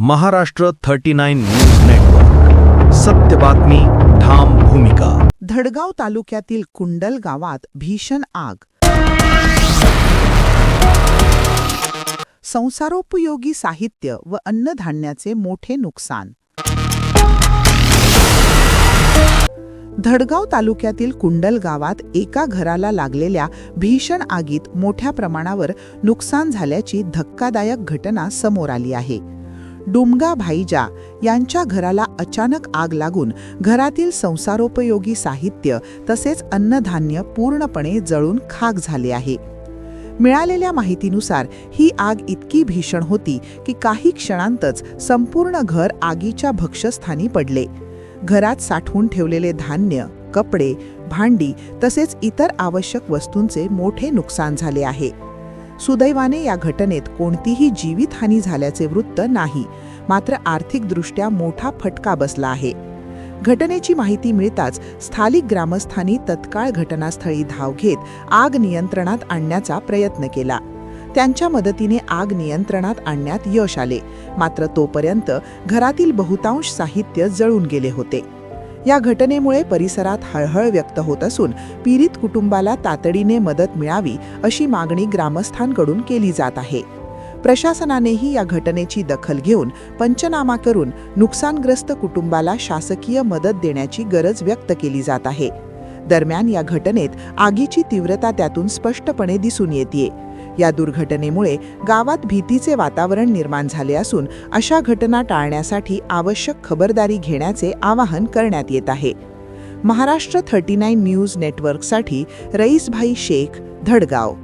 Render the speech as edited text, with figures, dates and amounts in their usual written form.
Maharashtra 39 news network. सत्य बातमी, ठाम भूमिका. धडगाव तालुक्यातील कुंडल गावात भीषण आग. संसारोपयोगी साहित्य व अन्नधान्याचे मोठे नुकसान. धडगाव तालुक्यातील कुंडल गावात एका घराला लागलेल्या भीषण आगीत मोठ्या प्रमाणावर नुकसान झाल्याची धक्कादायक घटना समोर आली आहे. डुमगा भाईजा यांच्या घराला अचानक आग लागून घरातील संसारोपयोगी साहित्य तसेच अन्नधान्य पूर्णपणे जळून खाक झाले आहे. मिळालेल्या माहितीनुसार ही आग इतकी भीषण होती की काही क्षणांतच संपूर्ण घर आगीच्या भक्ष्यस्थानी पडले. घरात साठवून ठेवलेले धान्य, कपडे, भांडी तसेच इतर आवश्यक वस्तूंचे मोठे नुकसान झाले आहे. सुदैवाने या घटनेत कोणतीही जीवितहानी झाल्याचे वृत्त नाही, मात्र आर्थिकदृष्ट्या मोठा फटका बसला आहे. घटनेची माहिती मिळताच स्थानिक ग्रामस्थांनी तत्काळ घटनास्थळी धाव घेत आग नियंत्रणात आणण्याचा प्रयत्न केला. त्यांच्या मदतीने आग नियंत्रणात आणण्यात यश आले, मात्र तोपर्यंत घरातील बहुतांश साहित्य जळून गेले होते. या घटनेमुळे परिसरात हळहळ व्यक्त होत असून पीडित कुटुंबाला तातडीने मदत मिळावी अशी मागणी ग्रामस्थांकडून केली जात आहे. प्रशासनानेही या घटनेची दखल घेऊन पंचनामा करून नुकसानग्रस्त कुटुंबाला शासकीय मदत देण्याची गरज व्यक्त केली जात आहे. दरम्यान या घटनेत आगीची तीव्रता त्यातून स्पष्टपणे दिसून येते. या दुर्घटनेमुळे गावात भीतीचे वातावरण निर्माण झाले असून अशा घटना टाळण्यासाठी आवश्यक खबरदारी घेण्याचे आवाहन करण्यात येत आहे. महाराष्ट्र 39 न्यूज नेटवर्कसाठी रईसभाई शेख, धडगाव.